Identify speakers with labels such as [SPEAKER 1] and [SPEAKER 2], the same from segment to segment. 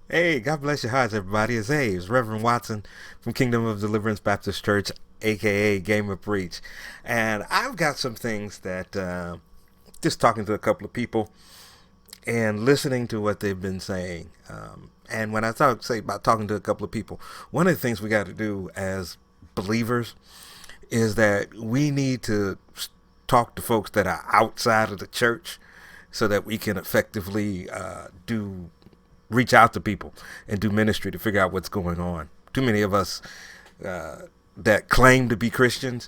[SPEAKER 1] Hey, God bless your hearts, everybody. It's Reverend Watson from Kingdom of Deliverance Baptist Church, aka Game of Preach. And I've got some things that just talking to a couple of people and listening to what they've been saying. And when I say about talking to a couple of people, one of the things we got to do as believers is that we need to talk to folks that are outside of the church so that we can effectively do reach out to people and do ministry to figure out what's going on. Too many of us that claim to be Christians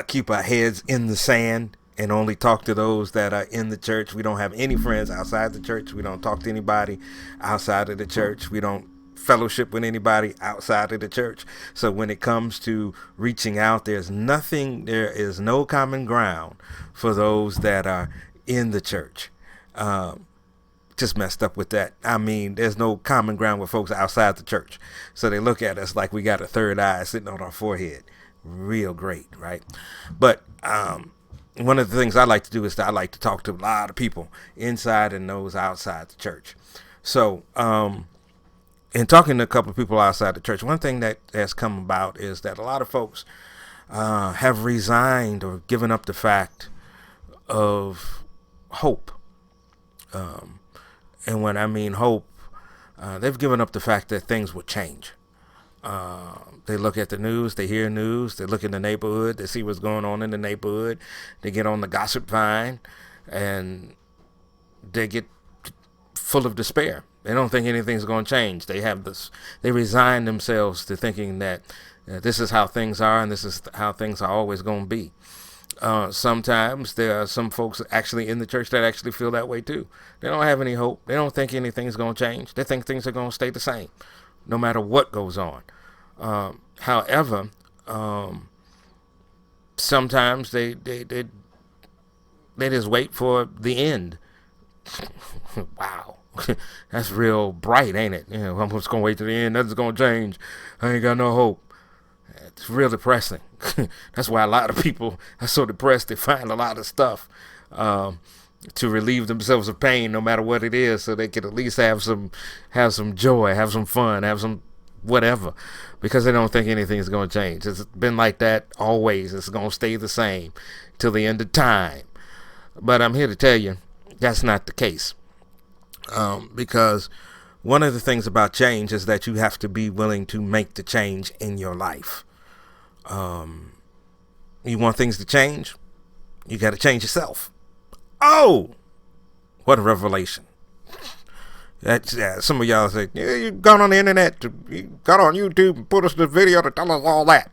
[SPEAKER 1] keep our heads in the sand and only talk to those that are in the church. We don't have any friends outside the church. We don't talk to anybody outside of the church. We don't fellowship with anybody outside of the church. So when it comes to reaching out, there is no common ground for those that are in the church. Just messed up with that. I mean, there's no common ground with folks outside the church. So they look at us like we got a third eye sitting on our forehead. Real great, right? But one of the things I like to do is I like to talk to a lot of people inside and those outside the church. So, in talking to a couple of people outside the church, one thing that has come about is that a lot of folks have resigned or given up the fact of hope. And when I mean hope, they've given up the fact that things will change. They look at the news, they hear news, they look in the neighborhood, they see what's going on in the neighborhood, they get on the gossip vine, and they get full of despair. They don't think anything's going to change. They resign themselves to thinking that this is how things are and this is how things are always going to be. Sometimes there are some folks actually in the church that actually feel that way too. They don't have any hope. They don't think anything's going to change. They think things are going to stay the same no matter what goes on. However, sometimes they just wait for the end. Wow. That's real bright, ain't it? I'm just going to wait to the end. Nothing's going to change. I ain't got no hope. It's real depressing. That's why a lot of people are so depressed. They find a lot of stuff to relieve themselves of pain, no matter what it is, so they can at least have some joy, have some fun, have some whatever, because they don't think anything's going to change. It's been like that always. It's going to stay the same till the end of time. But I'm here to tell you that's not the case, because one of the things about change is that you have to be willing to make the change in your life. You want things to change? You got to change yourself. Oh, what a revelation! Some of y'all say, yeah, you got on the internet, you got on YouTube and put us the video to tell us all that.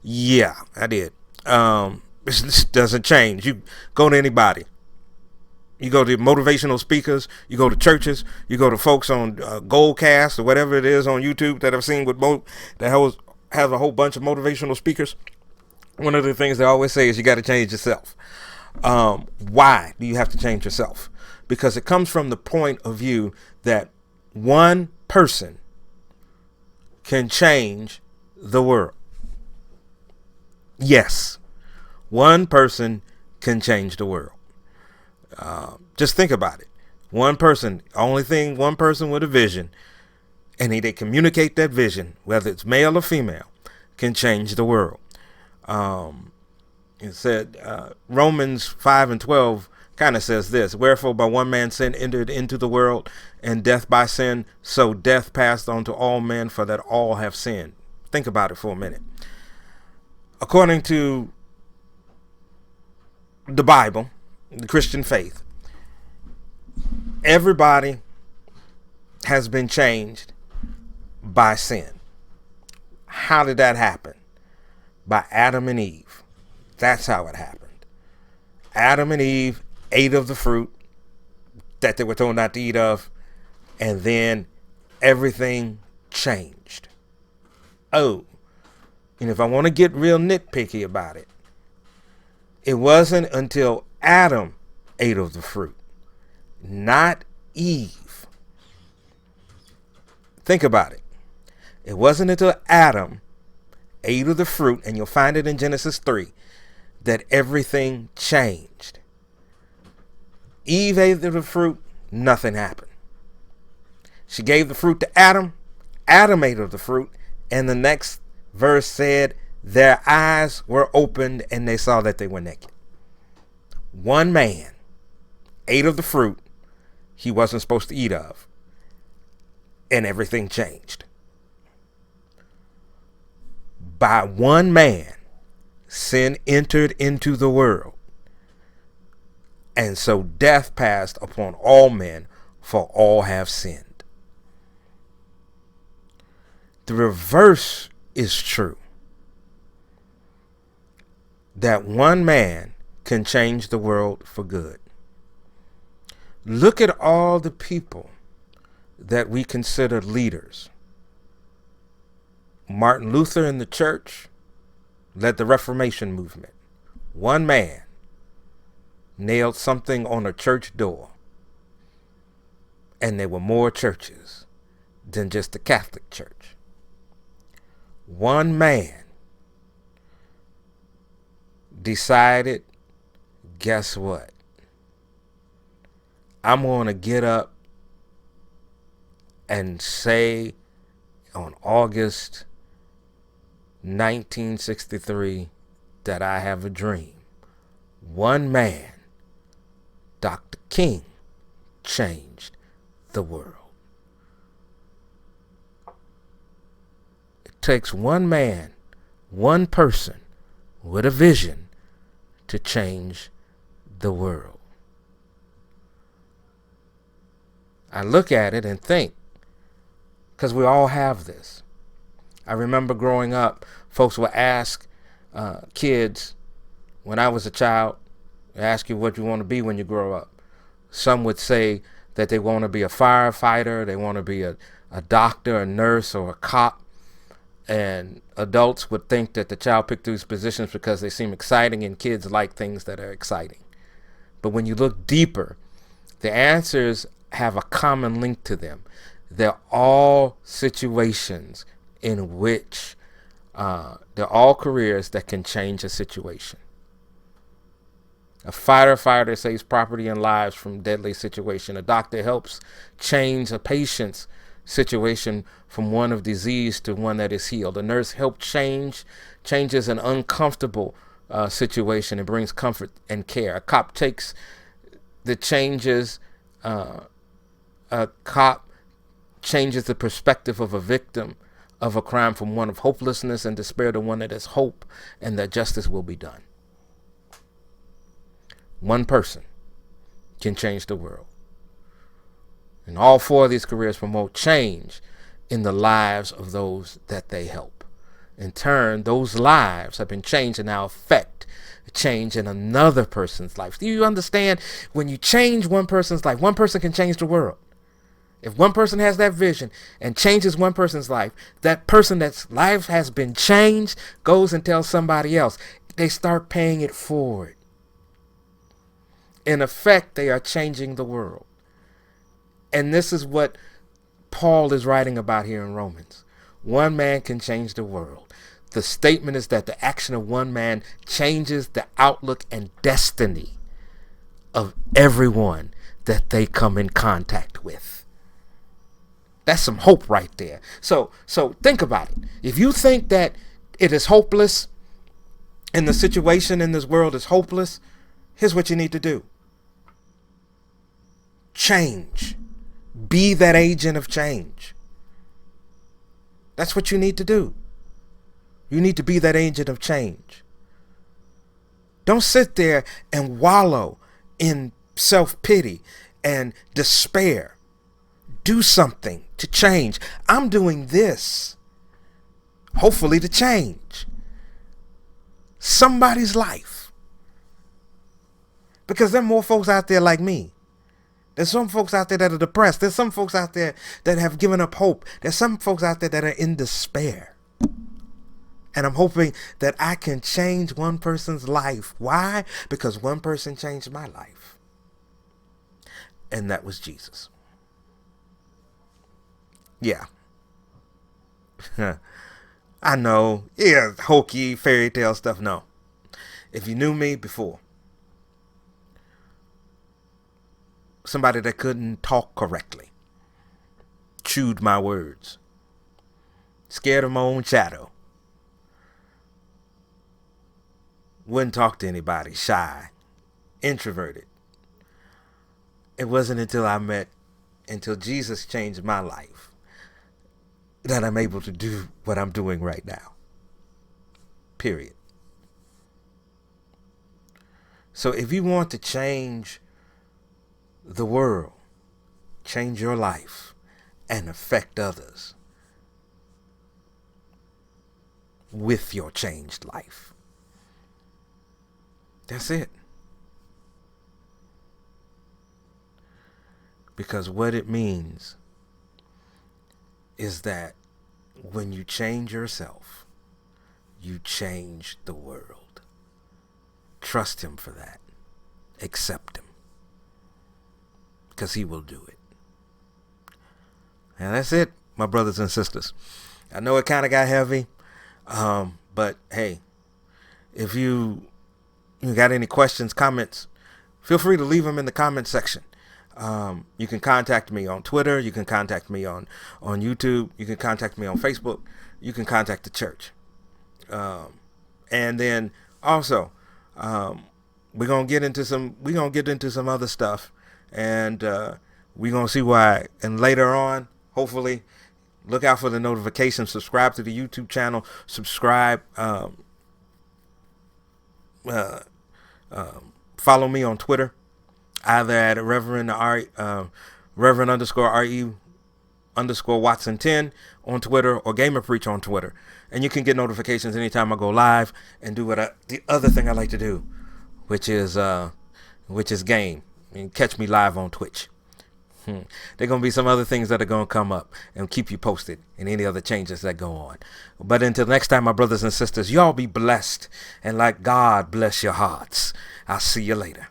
[SPEAKER 1] Yeah, I did. This doesn't change. You go to anybody. You go to motivational speakers. You go to churches. You go to folks on Goldcast or whatever it is on YouTube that I've seen with that has a whole bunch of motivational speakers. One of the things they always say is you got to change yourself. Why do you have to change yourself? Because it comes from the point of view that one person can change the world. Yes, one person can change the world. Just think about it. One person with a vision, and they communicate that vision, whether it's male or female, can change the world. It said Romans 5:12 kind of says this: wherefore by one man sin entered into the world, and death by sin, so death passed on to all men, for that all have sinned. Think about it for a minute. According to the Bible, the Christian faith, everybody has been changed by sin. How did that happen? By Adam and Eve. That's how it happened. Adam and Eve ate of the fruit that they were told not to eat of, and then everything changed. Oh, and if I want to get real nitpicky about it, it wasn't until Adam ate of the fruit, not Eve. Think about it. It wasn't until Adam ate of the fruit, and you'll find it in Genesis 3, that everything changed. Eve ate of the fruit, nothing happened. She gave the fruit to Adam. Adam ate of the fruit. And the next verse said, their eyes were opened and they saw that they were naked. One man ate of the fruit he wasn't supposed to eat of, and everything changed. By one man, sin entered into the world, and so death passed upon all men, for all have sinned. The reverse is true. That one man can change the world for good. Look at all the people that we consider leaders. Martin Luther in the church led the Reformation movement. One man nailed something on a church door, and there were more churches than just the Catholic Church. One man decided, guess what? I'm going to get up and say on August 1963 that I have a dream. One man, Dr. King, changed the world. It takes one man, one person with a vision to change the world. I look at it and think, because we all have this. I remember growing up, folks would ask kids, when I was a child, they ask you what you want to be when you grow up. Some would say that they want to be a firefighter, they want to be a doctor, a nurse, or a cop. And adults would think that the child picked these positions because they seem exciting, and kids like things that are exciting. But when you look deeper, the answers have a common link to them. They're all situations in which they're all careers that can change a situation. A firefighter saves property and lives from deadly situation. A doctor helps change a patient's situation from one of disease to one that is healed. A nurse helps changes an uncomfortable situation and brings comfort and care. A cop takes the changes. A cop changes the perspective of a victim of a crime from one of hopelessness and despair to one that is hope and that justice will be done. One person can change the world. And all four of these careers promote change in the lives of those that they help. In turn, those lives have been changed and now affect change in another person's life. Do you understand? When you change one person's life, one person can change the world. If one person has that vision and changes one person's life, that person that's life has been changed goes and tells somebody else. They start paying it forward. In effect, they are changing the world. And this is what Paul is writing about here in Romans. One man can change the world. The statement is that the action of one man changes the outlook and destiny of everyone that they come in contact with. That's some hope right there. So think about it. If you think that it is hopeless and the situation in this world is hopeless, here's what you need to do. Change. Be that agent of change. That's what you need to do. You need to be that agent of change. Don't sit there and wallow in self-pity and despair. Do something to change. I'm doing this, hopefully to change somebody's life. Because there are more folks out there like me. There's some folks out there that are depressed. There's some folks out there that have given up hope. There's some folks out there that are in despair. And I'm hoping that I can change one person's life. Why? Because one person changed my life. And that was Jesus. Yeah. I know. Yeah, hokey fairy tale stuff. No. If you knew me before, somebody that couldn't talk correctly, chewed my words. Scared of my own shadow. Wouldn't talk to anybody. Shy. Introverted. It wasn't until Jesus changed my life that I'm able to do what I'm doing right now. Period. So if you want to change the world, change your life, and affect others with your changed life, that's it. Because what it means is that when you change yourself, you change the world. Trust him for that. Accept him. Because he will do it. And that's it, my brothers and sisters. I know it kind of got heavy. But hey, if you got any questions, comments, feel free to leave them in the comment section. You can contact me on Twitter. You can contact me on YouTube. You can contact me on Facebook. You can contact the church. And then also, we're gonna get into some other stuff, and we're gonna see why. And later on, hopefully, look out for the notifications. Subscribe to the YouTube channel. Subscribe. Follow me on Twitter, either at Reverend _RE_ Watson 10 on Twitter, or Gamer Preach on Twitter. And you can get notifications anytime I go live and do the other thing I like to do, which is game. And catch me live on Twitch. There are going to be some other things that are going to come up, and keep you posted and any other changes that go on. But until next time, my brothers and sisters, y'all be blessed, and like God bless your hearts. I'll see you later.